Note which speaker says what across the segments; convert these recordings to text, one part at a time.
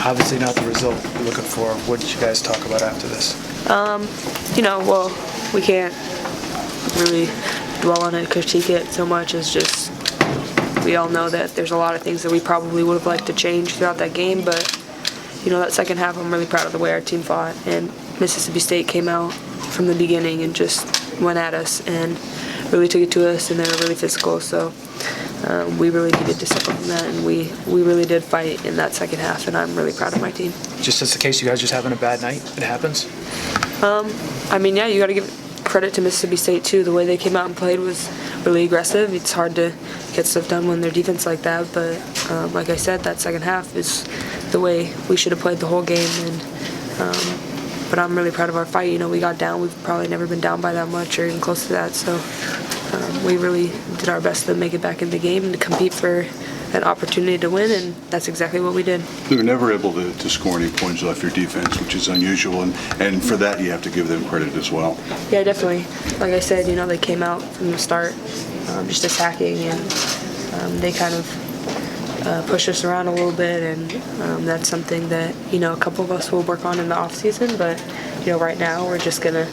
Speaker 1: Obviously not the result you're looking for. What did you guys talk about after this?
Speaker 2: Well, we can't really dwell on it, critique it so much. It's just we all know that there's a lot of things that we probably would have liked to change throughout that game, but that second half, I'm really proud of the way our team fought, and Mississippi State came out from the beginning and just went at us and really took it to us, and they were really physical, so we really needed to step up from that, and we really did fight in that second half, and I'm really proud of my team.
Speaker 1: Just as the case, you guys just having a bad night? It happens?
Speaker 2: Yeah, you got to give credit to Mississippi State, too. The way they came out and played was really aggressive. It's hard to get stuff done when they're defense like that, but like I said, that second half is the way we should have played the whole game, but I'm really proud of our fight. We got down. We've probably never been down by that much or even close to that, so we really did our best to make it back in the game and to compete for an opportunity to win, and that's exactly what we did.
Speaker 3: They were never able to score any points off your defense, which is unusual, and for that you have to give them credit as well.
Speaker 2: Yeah, definitely. Like I said, they came out from the start just attacking, and they kind of push us around a little bit, and that's something that a couple of us will work on in the off season. But right now we're just gonna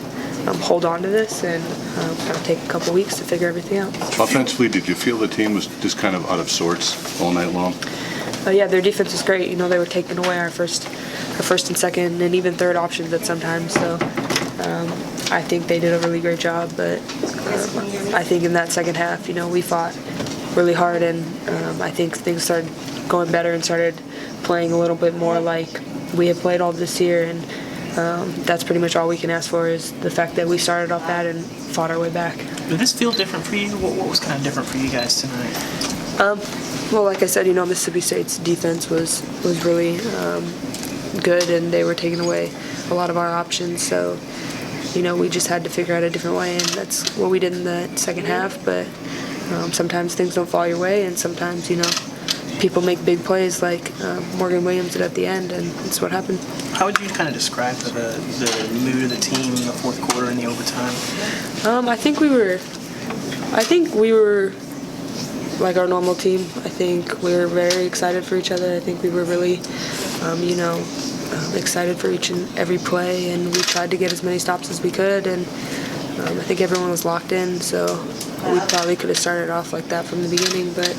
Speaker 2: hold on to this and kind of take a couple weeks to figure everything out.
Speaker 3: Offensively, did you feel the team was just kind of out of sorts all night long?
Speaker 2: Yeah, their defense was great. They were taking away our first and second and even third options at sometimes. So I think they did a really great job. But I think in that second half, we fought really hard, and I think things started going better and started playing a little bit more like we have played all this year, and that's pretty much all we can ask for is the fact that we started off bad and fought our way back.
Speaker 4: Did this feel different for you? What was kind of different for you guys tonight?
Speaker 2: Well, like I said, Mississippi State's defense was really good, and they were taking away a lot of our options, so we just had to figure out a different way, and that's what we did in the second half. But sometimes things don't fall your way, and sometimes, people make big plays like Morgan Williams did at the end, and that's what happened.
Speaker 4: How would you kind of describe the mood of the team in the fourth quarter and the overtime?
Speaker 2: I think we were like our normal team. I think we were very excited for each other. I think we were really, excited for each and every play, and we tried to get as many stops as we could, and I think everyone was locked in, so we probably could have started off like that from the beginning, but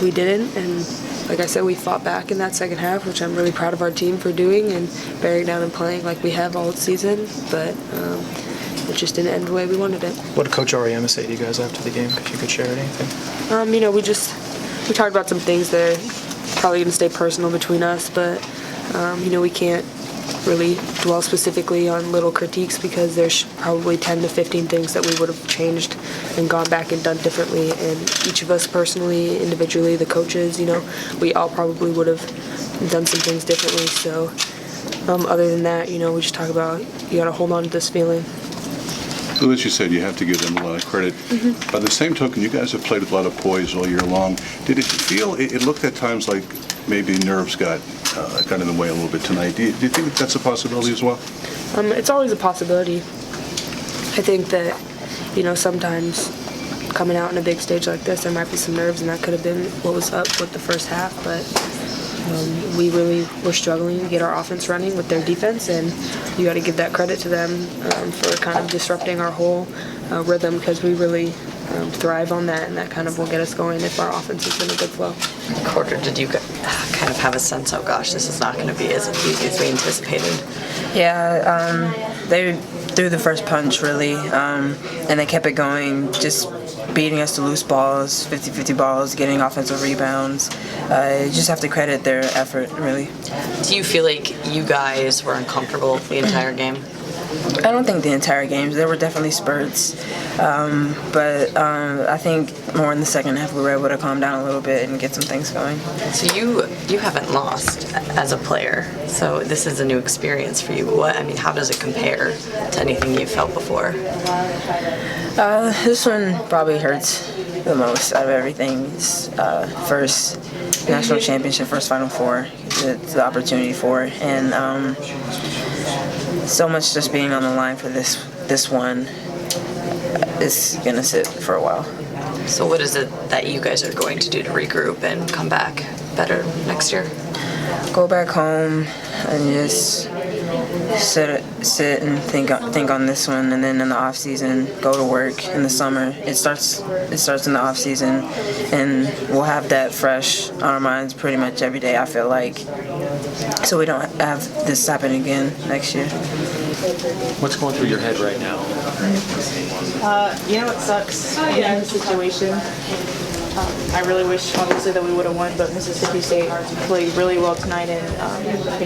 Speaker 2: we didn't, and like I said, we fought back in that second half, which I'm really proud of our team for doing and bearing down and playing like we have all season, but it just didn't end the way we wanted it.
Speaker 1: What did Coach Ariema say to you guys after the game, if you could share anything?
Speaker 2: We talked about some things that are probably going to stay personal between us, but we can't really dwell specifically on little critiques because there's probably 10 to 15 things that we would have changed and gone back and done differently, and each of us personally, individually, the coaches, we all probably would have done some things differently. So other than that, we just talk about you got to hold on to this feeling.
Speaker 3: Well, as you said, you have to give them a lot of credit. Mm-hmm. By the same token, you guys have played with a lot of poise all year long. Did it feel, it looked at times like maybe nerves got in the way a little bit tonight? Do you think that's a possibility as well?
Speaker 2: It's always a possibility. I think that, sometimes coming out on a big stage like this, there might be some nerves, and that could have been what was up with the first half, but we really were struggling to get our offense running with their defense, and you got to give that credit to them for kind of disrupting our whole rhythm, because we really thrive on that, and that kind of will get us going if our offense is in a good flow.
Speaker 5: Quarter, did you kind of have a sense, oh gosh, this is not going to be as easy as we anticipated?
Speaker 6: Yeah, they threw the first punch, really, and they kept it going, just beating us to loose balls, 50-50 balls, getting offensive rebounds. You just have to credit their effort, really.
Speaker 5: Do you feel like you guys were uncomfortable the entire game?
Speaker 6: I don't think the entire game. There were definitely spurts, but I think more in the second half we were able to calm down a little bit and get some things going.
Speaker 5: So you haven't lost as a player, so this is a new experience for you. How does it compare to anything you've felt before?
Speaker 6: This one probably hurts the most out of everything. It's first national championship, first Final Four, the opportunity for it, and so much just being on the line for this one is gonna sit for a while.
Speaker 5: So what is it that you guys are going to do to regroup and come back better next year?
Speaker 6: go back home and just sit and think on this one, and then in the off season go to work. In the summer it starts in the off season, and we'll have that fresh on our minds pretty much every day, I feel like, so we don't have this happen again next year.
Speaker 7: What's going through your head right now?
Speaker 8: It sucks in this situation. I really wish, obviously, that we would have won, but Mississippi State played really well tonight, and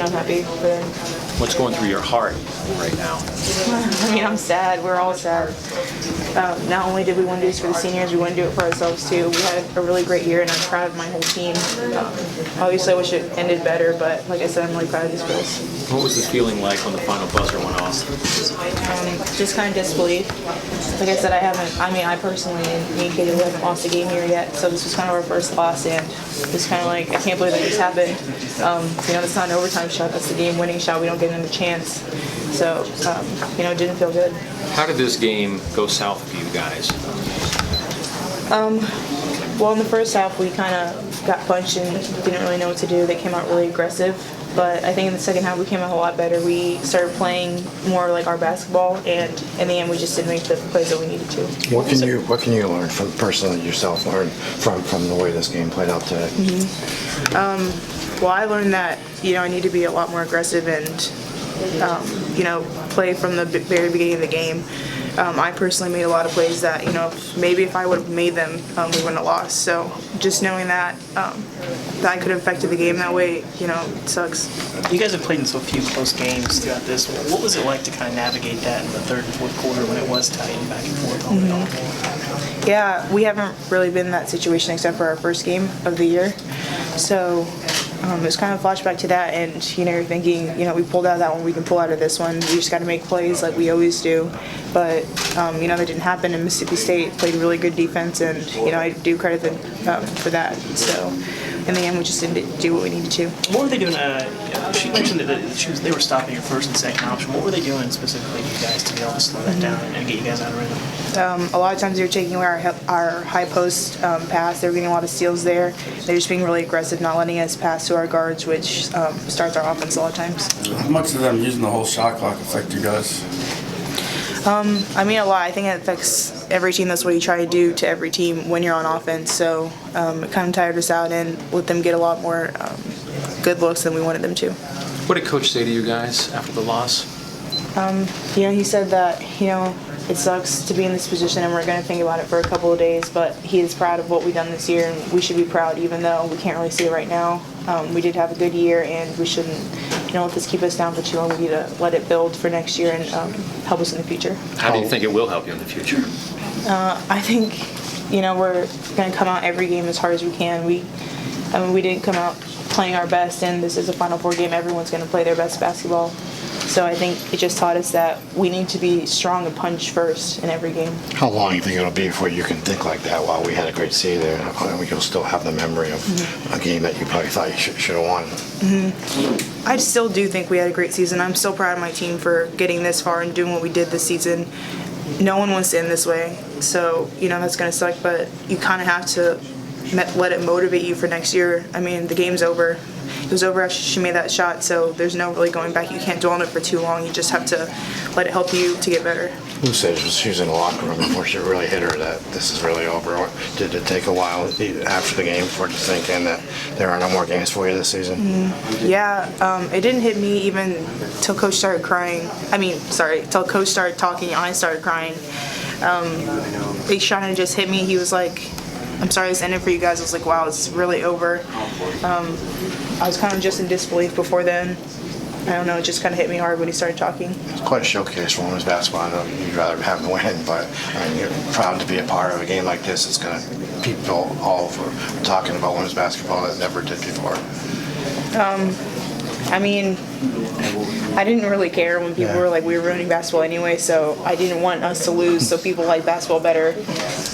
Speaker 8: I'm happy for them.
Speaker 7: What's going through your heart right now?
Speaker 8: I mean, I'm sad. We're all sad. Not only did we want to do this for the seniors, we want to do it for ourselves too. We had a really great year, and I'm proud of my whole team. Obviously, I wish it ended better, but like I said, I'm really proud of these girls.
Speaker 7: What was the feeling like when the final buzzer went off?
Speaker 8: Just kind of disbelief. Like I said, I personally, me and Katie Lou haven't lost a game here yet, so this was kind of our first loss, and it's kind of like, I can't believe that just happened. That's not an overtime shot, that's the game-winning shot. We don't get another chance. So, it didn't feel good.
Speaker 7: How did this game go south for you guys?
Speaker 8: Well, in the first half, we kind of got punched and didn't really know what to do. They came out really aggressive. But I think in the second half, we came out a lot better. We started playing more like our basketball, and in the end, we just didn't make the plays that we needed to.
Speaker 9: What can you learn from personally yourself? Learn from the way this game played out today?
Speaker 8: Well, I learned that I need to be a lot more aggressive and play from the very beginning of the game. I personally made a lot of plays that maybe if I would have made them, we wouldn't have lost. So just knowing that that could have affected the game that way, it sucks.
Speaker 4: You guys have played in so few close games throughout this. What was it like to kind of navigate that in the third and fourth quarter when it was tight and back and forth all the game?
Speaker 8: Yeah, we haven't really been in that situation except for our first game of the year. So it was kind of a flashback to that, and you're thinking, we pulled out of that one, we can pull out of this one. We just got to make plays like we always do. But that didn't happen, and Mississippi State played really good defense, and I do credit them for that. So in the end, we just didn't do what we needed to.
Speaker 4: What were they doing? She mentioned that they were stopping your first and second option. What were they doing specifically to you guys to be able to slow that down and get you guys out of rhythm?
Speaker 8: A lot of times they were taking away our high post pass. They were getting a lot of steals there. They're just being really aggressive, not letting us pass to our guards, which starts our offense a lot of times.
Speaker 10: How much of them using the whole shot clock affect you guys?
Speaker 8: A lot. I think it affects every team. That's what you try to do to every team when you're on offense. So it kind of tired us out and let them get a lot more good looks than we wanted them to.
Speaker 7: What did Coach say to you guys after the loss?
Speaker 8: He said that, it sucks to be in this position and we're going to think about it for a couple of days, but he is proud of what we've done this year, and we should be proud even though we can't really see it right now. We did have a good year, and we shouldn't let this keep us down for too long. We need to let it build for next year and help us in the future.
Speaker 7: How do you think it will help you in the future?
Speaker 8: I think, we're going to come out every game as hard as we can. We didn't come out playing our best, and this is a Final Four game. Everyone's going to play their best basketball. So I think it just taught us that we need to be strong and punch first in every game.
Speaker 9: How long do you think it'll be before you can think like that? While we had a great season there, you'll still have the memory of a game that you probably thought you should have won.
Speaker 8: I still do think we had a great season. I'm so proud of my team for getting this far and doing what we did this season. No one wants to end this way, so that's going to suck. But you kind of have to let it motivate you for next year. The game's over. It was over after she made that shot, so there's no really going back. You can't dwell on it for too long. You just have to let it help you to get better.
Speaker 9: Lou said she was in the locker room before she really hit her that this is really over. Did it take a while after the game for it to sink in that there are no more games for you this season?
Speaker 8: Yeah, it didn't hit me even till Coach started crying. Till Coach started talking, I started crying. Big shot and it just hit me. He was like, "I'm sorry this ended for you guys." I was like, wow, it's really over. I was kind of just in disbelief before then. I don't know, it just kind of hit me hard when he started talking.
Speaker 9: It's quite a showcase for women's basketball. I know you'd rather have them win, but you're proud to be a part of a game like this. It's going to people all over talking about women's basketball that never did before.
Speaker 8: I didn't really care when people were like, we were ruining basketball anyway, so I didn't want us to lose so people like basketball better.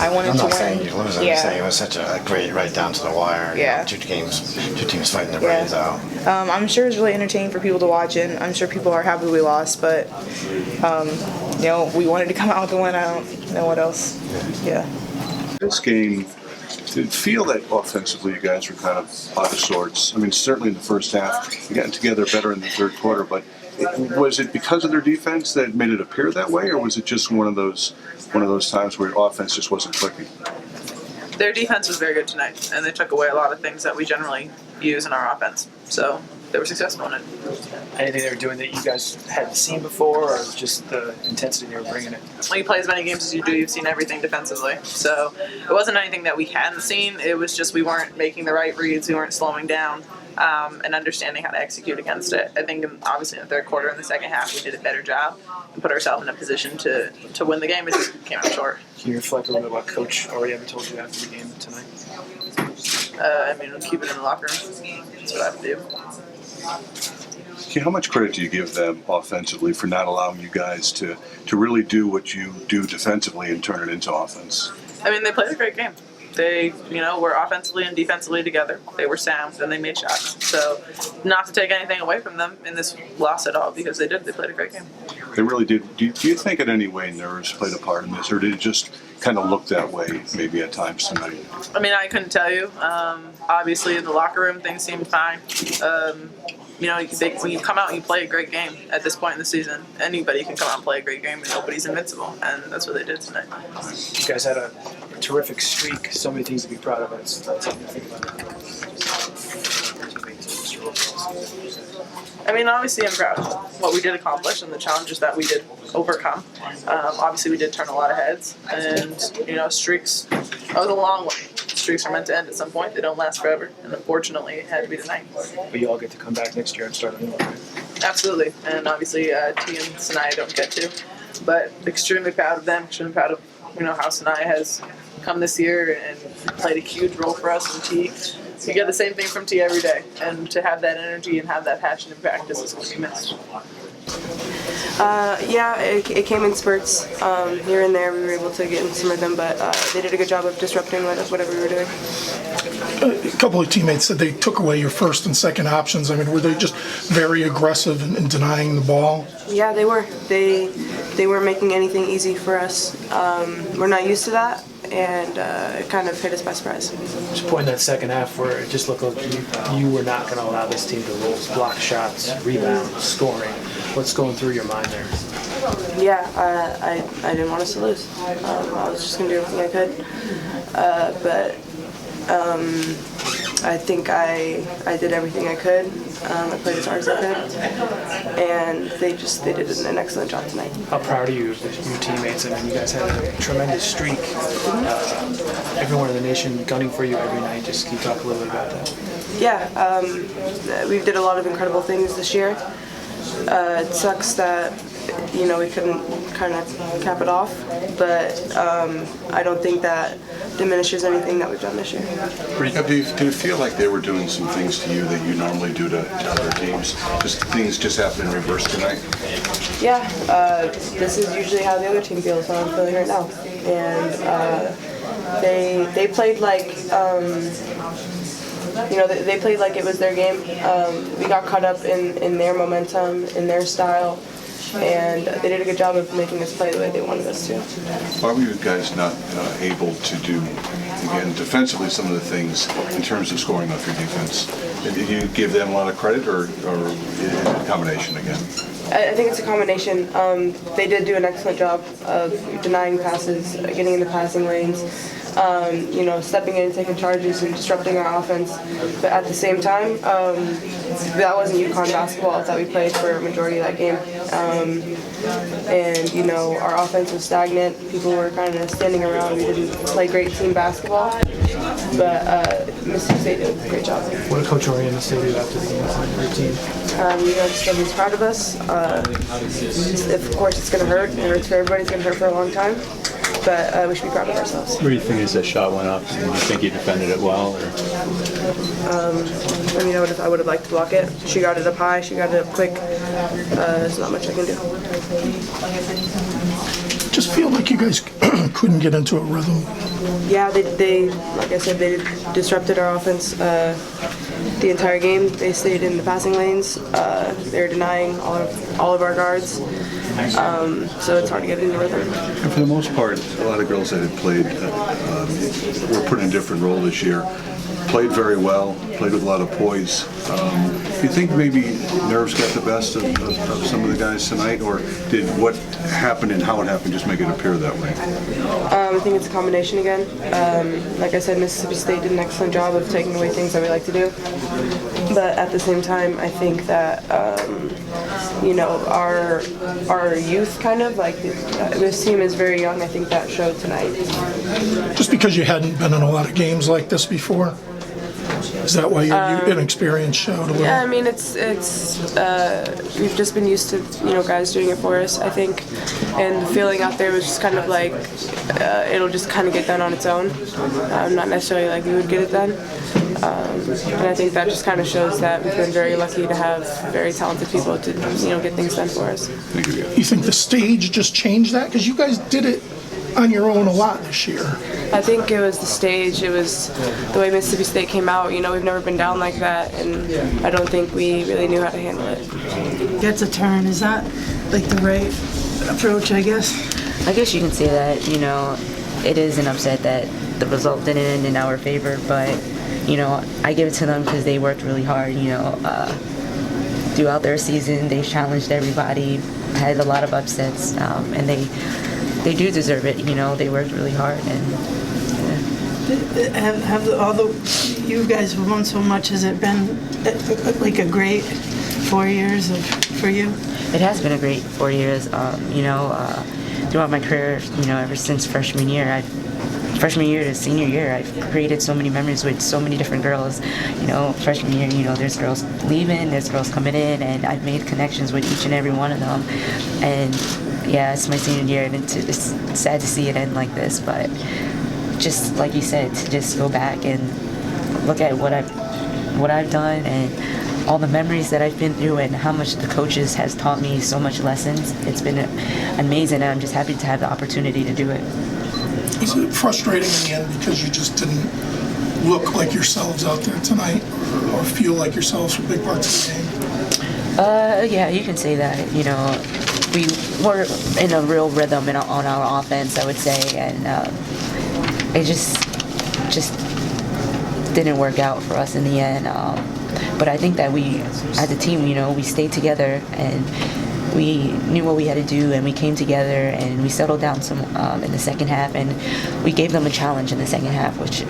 Speaker 8: I wanted to win.
Speaker 9: I'm not saying you lose. I'm saying it was such a great right down to the wire.
Speaker 8: Yeah.
Speaker 9: Two teams fighting their brains out.
Speaker 8: I'm sure it's really entertaining for people to watch, and I'm sure people are happy we lost, but we wanted to come out with the win. I don't know what else. Yeah.
Speaker 3: This game Did it feel that offensively you guys were kind of out of sorts? I mean, certainly in the first half, you got together better in the third quarter, but was it because of their defense that made it appear that way, or was it just one of those times where offense just wasn't clicking?
Speaker 11: Their defense was very good tonight, and they took away a lot of things that we generally use in our offense. So they were successful in it.
Speaker 4: Anything they were doing that you guys hadn't seen before, or just the intensity they were bringing it?
Speaker 11: When you play as many games as you do, you've seen everything defensively. So it wasn't anything that we hadn't seen. It was just we weren't making the right reads. We weren't slowing down and understanding how to execute against it. I think obviously in the third quarter and the second half we did a better job and put ourselves in a position to win the game. It just came out short.
Speaker 4: Can you reflect a little bit what Coach already told you after the game tonight?
Speaker 11: Keep it in the locker room. That's what I have to do.
Speaker 3: Okay, how much credit do you give them offensively for not allowing you guys to really do what you do defensively and turn it into offense?
Speaker 11: They played a great game. They, were offensively and defensively together. They were sound and they made shots. So, not to take anything away from them in this loss at all, because they did. They played a great game.
Speaker 3: They really did. Do you think in any way nerves played a part in this, or did it just kind of look that way maybe at times tonight?
Speaker 11: I couldn't tell you. Obviously, in the locker room, things seemed fine. When you come out and you play a great game at this point in the season, anybody can come out and play a great game and nobody's invincible, and that's what they did tonight.
Speaker 4: You guys had a terrific streak, so many things to be proud of. That's something to think about.
Speaker 11: Obviously I'm proud of what we did accomplish and the challenges that we did overcome. Obviously we did turn a lot of heads, and streaks, that was a long way. Streaks are meant to end at some point. They don't last forever, and unfortunately it had to be tonight.
Speaker 4: But you all get to come back next year and start a new one, right?
Speaker 11: Absolutely, and obviously T and Saniya don't get to, but extremely proud of them, extremely proud of how Saniya has come this year and played a huge role for us in T. You get the same thing from T every day, and to have that energy and have that passion in practice is going to be missed.
Speaker 2: It came in spurts. Here and there we were able to get in some of them, but they did a good job of disrupting whatever we were doing.
Speaker 12: A couple of teammates said they took away your first and second options. Were they just very aggressive in denying the ball?
Speaker 2: Yeah, they were. They weren't making anything easy for us. We're not used to that, and it kind of hit us by surprise.
Speaker 4: There's a point in that second half where it just looked like you were not going to allow this team to block shots, rebound, scoring. What's going through your mind there?
Speaker 2: Yeah, I didn't want us to lose. I was just going to do everything I could. But I think I did everything I could. I played as hard as I could, and they did an excellent job tonight.
Speaker 4: How proud are you of your teammates? You guys had a tremendous streak. Everyone in the nation gunning for you every night. Just can you talk a little bit about that?
Speaker 2: Yeah, we did a lot of incredible things this year. It sucks that we couldn't kind of cap it off, but I don't think that diminishes anything that we've done this year.
Speaker 3: Did it feel like they were doing some things to you that you normally do to other teams? Things just happened in reverse tonight?
Speaker 2: Yeah, this is usually how the other team feels, how I'm feeling right now. And they played like they played like it was their game. We got caught up in their momentum, in their style, and they did a good job of making us play the way they wanted us to.
Speaker 3: Why were you guys not able to do, again, defensively some of the things in terms of scoring off your defense? Did you give them a lot of credit, or a combination again?
Speaker 2: I think it's a combination. They did do an excellent job of denying passes, getting in the passing lanes, stepping in and taking charges and disrupting our offense. But at the same time, that wasn't UConn basketball that we played for a majority of that game. Our offense was stagnant. People were kind of standing around. We didn't play great team basketball. But Mississippi State did a great job.
Speaker 4: What did Coach Oriana say to you after the game on your team?
Speaker 2: Just that he's proud of us. Of course, it's going to hurt. It hurts for everybody. It's going to hurt for a long time. But we should be proud of ourselves.
Speaker 13: What do you think as that shot went up? Do you think you defended it well?
Speaker 2: I would have liked to block it. She got it up high. She got it up quick. There's not much I can do.
Speaker 12: Just feel like you guys couldn't get into a rhythm.
Speaker 2: Yeah, they like I said, they disrupted our offense. the entire game. They stayed in the passing lanes. They were denying all of our guards. So it's hard to get into rhythm.
Speaker 3: And for the most part, a lot of girls that had played were put in a different role this year. Played very well, played with a lot of poise. Do you think maybe nerves got the best of some of the guys tonight, or did what happened and how it happened just make it appear that way?
Speaker 2: I think it's a combination again. Like I said, Mississippi State did an excellent job of taking away things that we like to do. But at the same time, I think that, our youth kind of, like, this team is very young. I think that showed tonight.
Speaker 12: Just because you hadn't been in a lot of games like this before? Is that why your inexperience showed a little?
Speaker 2: Yeah, I mean, we've just been used to, guys doing it for us, I think. And the feeling out there was just kind of like, it'll just kind of get done on its own. Not necessarily like we would get it done. And I think that just kind of shows that we've been very lucky to have very talented people to, get things done for us.
Speaker 12: You think the stage just changed that? Because you guys did it on your own a lot this year.
Speaker 2: I think it was the stage. It was the way Mississippi State came out. We've never been down like that, and I don't think we really knew how to handle it.
Speaker 14: Gets a turn. Is that like the right approach, I guess?
Speaker 6: I guess you can say that, it is an upset that the result didn't end in our favor, but, I give it to them because they worked really hard, throughout their season. They challenged everybody, had a lot of upsets, and they do deserve it. They worked really hard, and
Speaker 14: you guys have won so much? Has it been like a great 4 years for you?
Speaker 6: It has been a great 4 years. Throughout my career, ever since freshman year to senior year, I've created so many memories with so many different girls. Freshman year, there's girls leaving, there's girls coming in, and I've made connections with each and every one of them. And yeah, it's my senior year, and it's sad to see it end like this, but just like you said, to just go back and look at what I've done and all the memories that I've been through and how much the coaches has taught me so much lessons. It's been amazing, and I'm just happy to have the opportunity to do it.
Speaker 12: Was it frustrating in the end because you just didn't look like yourselves out there tonight or feel like yourselves for big parts of the game?
Speaker 6: Yeah, you can say that. We were in a real rhythm on our offense, I would say, and it just didn't work out for us in the end. But I think that we, as a team, we stayed together and we knew what we had to do, and we came together and we settled down some in the second half, and we gave them a challenge in the second half, which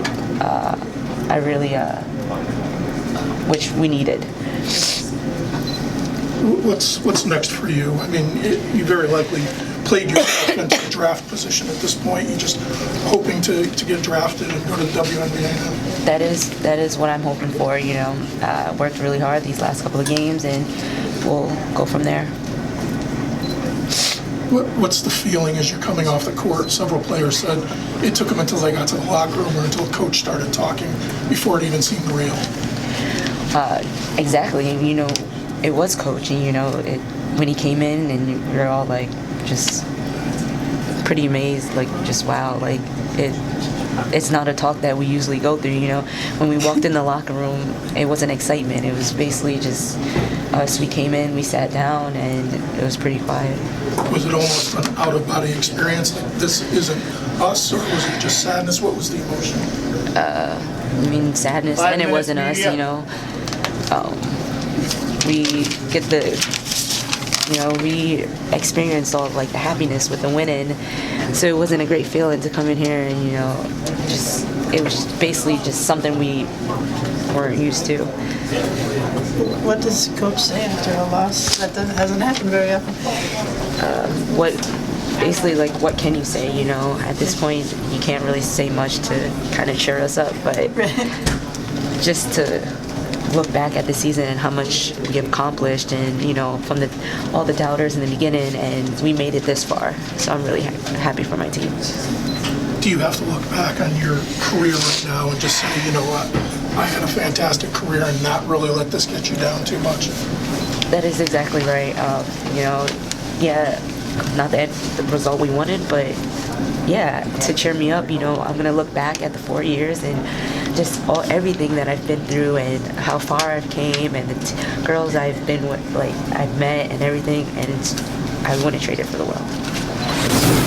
Speaker 6: which we needed.
Speaker 12: What's next for you? I mean, you very likely played yourself into the draft position at this point. You're just hoping to get drafted and go to the WNBA now.
Speaker 6: That is what I'm hoping for. Worked really hard these last couple of games, and we'll go from there.
Speaker 12: What's the feeling as you're coming off the court? Several players said it took them until they got to the locker room or until coach started talking before it even seemed real.
Speaker 6: Exactly. It was coaching. When he came in, and we were all like just pretty amazed, like just wow, like it's not a talk that we usually go through. When we walked in the locker room, it wasn't excitement. It was basically just us. We came in, we sat down, and it was pretty quiet.
Speaker 12: Was it almost an out-of-body experience? Like, this isn't us, or was it just sadness? What was the emotion?
Speaker 6: Sadness, and it wasn't us. We get we experienced all of the happiness with the winning, so it wasn't a great feeling to come in here and it was basically just something we weren't used to.
Speaker 14: What does coach say after a loss? That hasn't happened very often.
Speaker 6: What can you say? At this point, you can't really say much to kind of cheer us up, but just to look back at the season and how much we have accomplished, and from all the doubters in the beginning, and we made it this far. So I'm really happy for my team.
Speaker 12: Do you have to look back on your career right now and just say, you know what, I had a fantastic career, and not really let this get you down too much?
Speaker 6: That is exactly right. Yeah, not the result we wanted, but
Speaker 15: yeah, to cheer me up. You know, I'm gonna look back at the 4 years and just everything that I've been through and how far I've came and the girls I've been with, like I've met and everything, and I wouldn't trade it for the world.